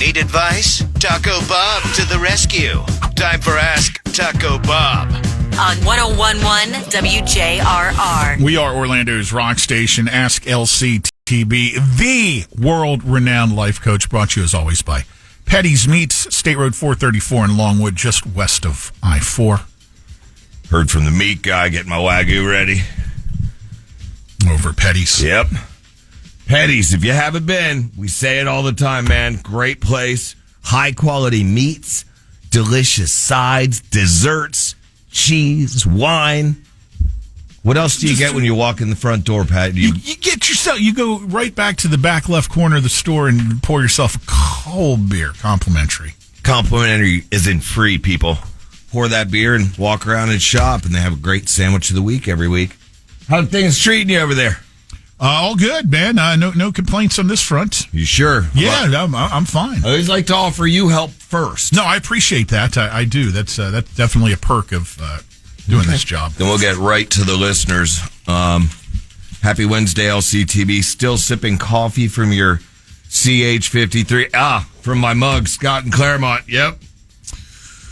Need advice? Taco Bob to the rescue. Time for Ask Taco Bob. On 101.1 WJRR. We are Orlando's rock station. Ask LCTB, the world-renowned life coach, brought to you as always by Petty's Meats, State Road 434 in Longwood, just west of I-4. Heard from the meat guy, getting my Wagyu ready. Over at Petty's. Yep. Petty's, if you haven't been, we say it all the time, man. Great place. High-quality meats, delicious sides, desserts, cheese, wine. What else do you get when you walk in the front door, Pat? You get yourself, you go right back to the back left corner of the store and pour yourself a cold beer, complimentary. Complimentary isn't free, people. Pour that beer and walk around and shop, and they have a great sandwich of the week every week. How are things treating you over there? All good, man. No complaints on this front. You sure? Yeah, I'm fine. I always like to offer you help first. No, I appreciate that. I do. That's definitely a perk of doing this job. Then we'll get right to the listeners. Happy Wednesday, LCTB. Still sipping coffee from your CH53. From my mug, Scott in Claremont. Yep.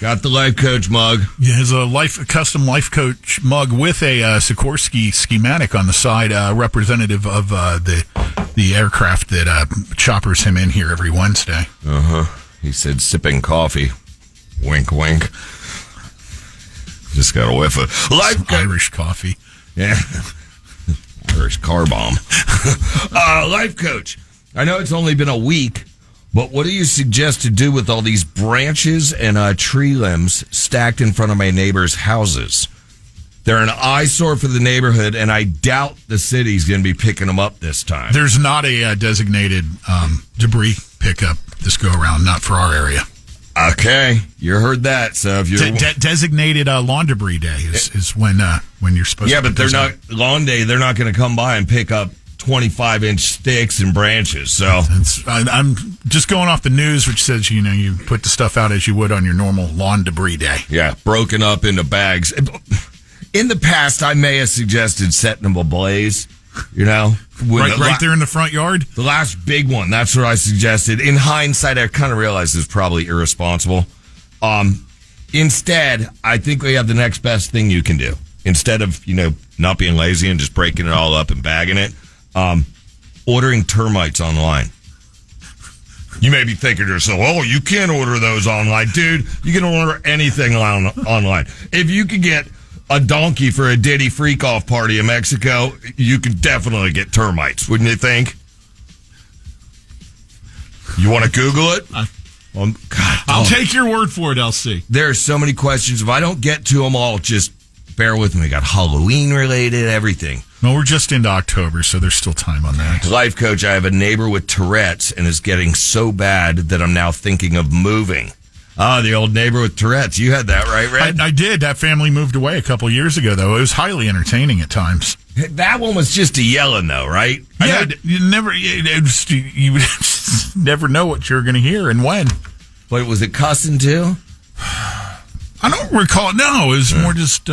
Got the Life Coach mug. Yeah, it's a custom Life Coach mug with a Sikorsky schematic on the side, representative of the aircraft that choppers him in here every Wednesday. He said sipping coffee. Wink, wink. Just got a whiff of Irish coffee. Yeah. Irish car bomb. Life Coach. I know it's only been a week, but what do you suggest to do with all these branches and tree limbs stacked in front of my neighbors' houses? They're an eyesore for the neighborhood, and I doubt the city's going to be picking them up this time. There's not a designated debris pickup this go-around, not for our area. Okay, you heard that. So if you're designated lawn debris day is when you're supposed to. Yeah, but they're not lawn day. They're not going to come by and pick up 25-inch sticks and branches. So I'm just going off the news, which says you put the stuff out as you would on your normal lawn debris day. Yeah, broken up into bags. In the past, I may have suggested setting them ablaze. Right there in the front yard. The last big one. That's what I suggested. In hindsight, I kind of realized it's probably irresponsible. Instead, I think we have the next best thing you can do. Instead of not being lazy and just breaking it all up and bagging it. Ordering termites online. You may be thinking to yourself, you can't order those online. Dude, you can order anything online. If you could get a donkey for a Diddy freak-off party in Mexico, you could definitely get termites, wouldn't you think? You want to Google it? I'll take your word for it, LC. There are so many questions. If I don't get to them all, just bear with me. We got Halloween-related, everything. Well, we're just into October, so there's still time on that. Life Coach, I have a neighbor with Tourette's, and it's getting so bad that I'm now thinking of moving. The old neighbor with Tourette's. You had that, right, Red? I did. That family moved away a couple years ago, though. It was highly entertaining at times. That one was just a yelling, though, right? Yeah, you would never know what you're going to hear and when. But was it cussing, too? I don't recall. No, it was more just,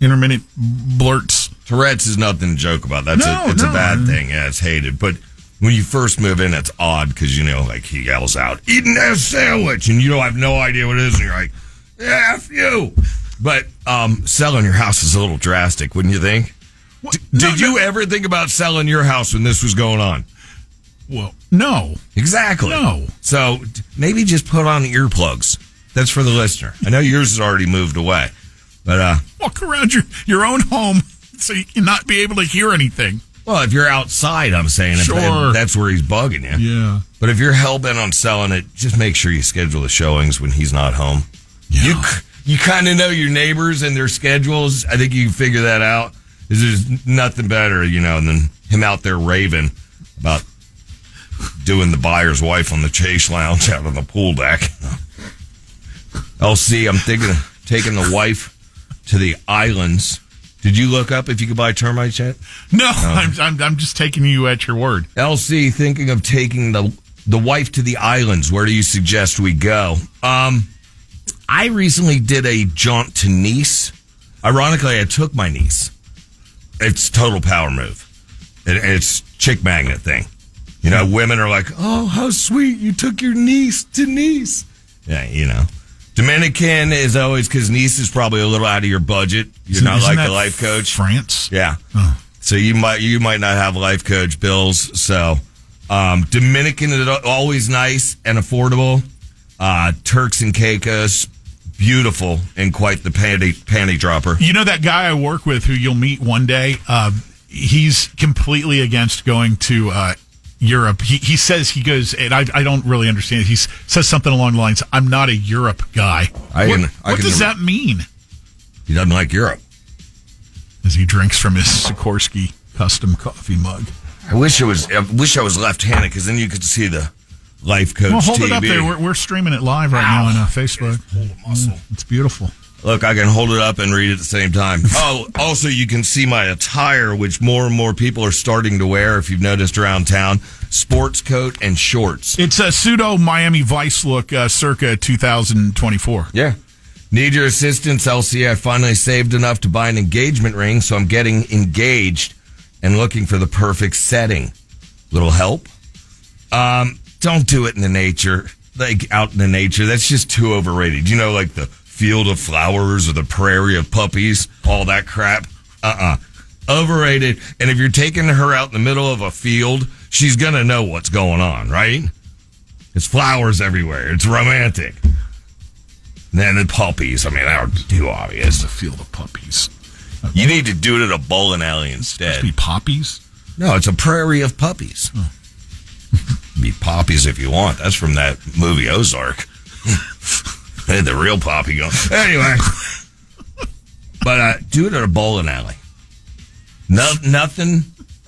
intermittent blurts. Tourette's is nothing to joke about. It's a bad thing. Yeah, it's hated. But when you first move in, it's odd because, he yells out, eating that sandwich, and you don't have no idea what it is, and you're like, F you. But selling your house is a little drastic, wouldn't you think? Did you ever think about selling your house when this was going on? Well, no. Exactly. No. So maybe just put on earplugs. That's for the listener. I know yours has already moved away. But walk around your own home so you can not be able to hear anything. Well, if you're outside, I'm saying, sure. That's where he's bugging you. Yeah. But if you're hell-bent on selling it, just make sure you schedule the showings when he's not home. Yeah. You kind of know your neighbors and their schedules. I think you can figure that out. There's nothing better, than him out there raving about doing the buyer's wife on the Chase Lounge out on the pool deck. LC, I'm thinking of taking the wife to the islands. Did you look up if you could buy termites yet? No. I'm just taking you at your word. LC, thinking of taking the wife to the islands. Where do you suggest we go? I recently did a jaunt to Nice. Ironically, I took my niece. It's total power move. It's chick magnet thing. You know, women are like, oh, how sweet. You took your niece to Nice. Yeah, you know. Dominican is always, because Nice is probably a little out of your budget. You're not like the life coach. France? Yeah. Oh. So you might not have life coach bills. So Dominican is always nice and affordable. Turks and Caicos, beautiful and quite the panty dropper. You know that guy I work with who you'll meet one day? He's completely against going to Europe. He says, he goes, and I don't really understand it. He says something along the lines, I'm not a Europe guy. What does that mean? He doesn't like Europe. As he drinks from his Sikorsky custom coffee mug. I wish I was left-handed, because then you could see the life coach. Well, hold TV. it up there. We're streaming it live right now on Facebook. Hold a muscle. It's beautiful. Look, I can hold it up and read at the same time. Oh, also you can see my attire, which more and more people are starting to wear, if you've noticed around town. Sports coat and shorts. It's a pseudo Miami Vice look, circa 2024. Yeah. Need your assistance, LC. I finally saved enough to buy an engagement ring, so I'm getting engaged and looking for the perfect setting. Little help? Don't do it in the nature, like out in the nature. That's just too overrated. You know, like the field of flowers or the prairie of puppies, all that crap. Overrated. And if you're taking her out in the middle of a field, she's going to know what's going on, right? It's flowers everywhere. It's romantic. And then the puppies. I mean, that would be too obvious. The field of puppies. You need to do it at a bowling alley instead. Be poppies? No, it's a prairie of puppies. Oh. Be poppies if you want. That's from that movie Ozark. They had the real poppy going. Anyway. But do it at a bowling alley. Nothing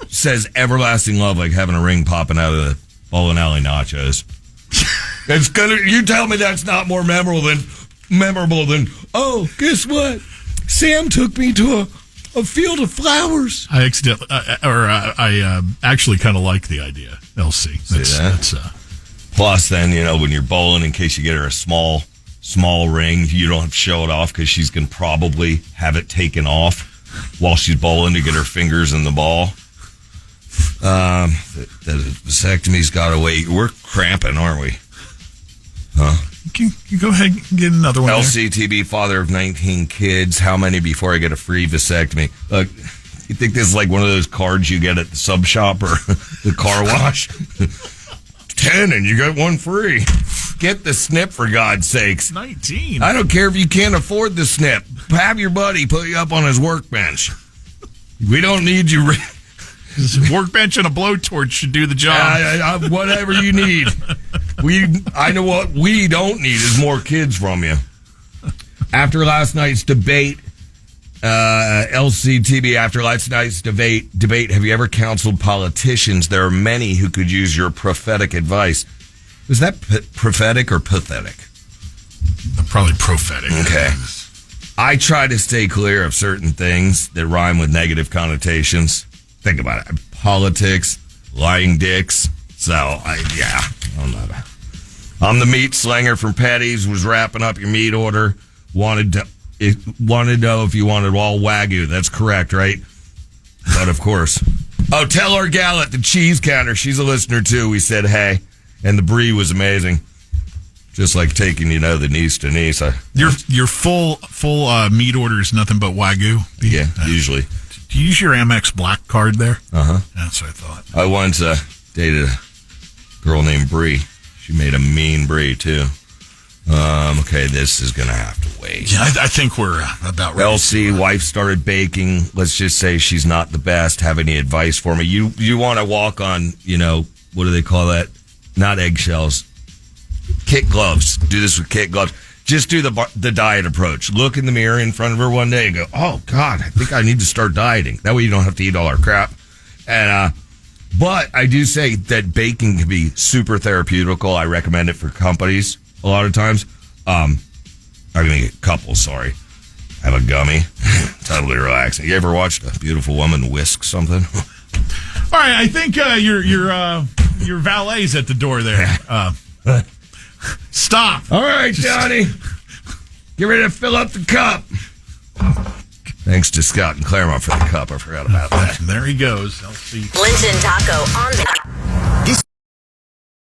says everlasting love like having a ring popping out of the bowling alley nachos. It's gonna. You tell me that's not more memorable than. Oh, guess what? Sam took me to a field of flowers. I accidentally, I actually kind of like the idea. LC. That's Plus, then when you're bowling, in case you get her a small ring, you don't have to show it off because she's gonna probably have it taken off while she's bowling to get her fingers in the ball. The vasectomy's got to wait. We're cramping, aren't we? Huh? You go ahead and get another one. LCTB, father of 19 kids. How many before I get a free vasectomy? Look, you think this is like one of those cards you get at the sub shop or the car wash? 10 and you got one free. Get the snip, for God's sakes. 19. I don't care if you can't afford the snip. Have your buddy put you up on his workbench. We don't need you. Workbench and a blowtorch should do the job. Whatever you need. I know what we don't need is more kids from you. After last night's debate, LCTB, after last night's debate, have you ever counseled politicians? There are many who could use your prophetic advice. Was that prophetic or pathetic? Probably prophetic. Okay. I try to stay clear of certain things that rhyme with negative connotations. Think about it. Politics, lying dicks. So, I'm the meat slinger from Petty's, was wrapping up your meat order. Wanted to know if you wanted all Wagyu. That's correct, right? But of course. Oh, tell our gal at the cheese counter. She's a listener too. We said hey. And the brie was amazing. Just like taking, the niece to niece. Your full meat order is nothing but Wagyu beef? Yeah, usually. Do you use your Amex Black card there? Uh-huh. That's what I thought. I once dated a girl named Brie. She made a mean brie, too. Okay, this is going to have to wait. Yeah, I think we're about ready. LC, wife started baking. Let's just say she's not the best. Have any advice for me? You want to walk on, what do they call that? Not eggshells. Kit gloves. Do this with kit gloves. Just do the diet approach. Look in the mirror in front of her one day and go, oh, God, I think I need to start dieting. That way you don't have to eat all our crap. And but I do say that baking can be super therapeutical. I recommend it for companies a lot of times. I mean, couples, sorry. Have a gummy. Totally relaxing. You ever watched a beautiful woman whisk something? All right, I think your valet's at the door there. Stop. All right, Johnny. Get ready to fill up the cup. Thanks to Scott and Claremont for the cup. I forgot about that. There he goes. LC. Linton Taco on the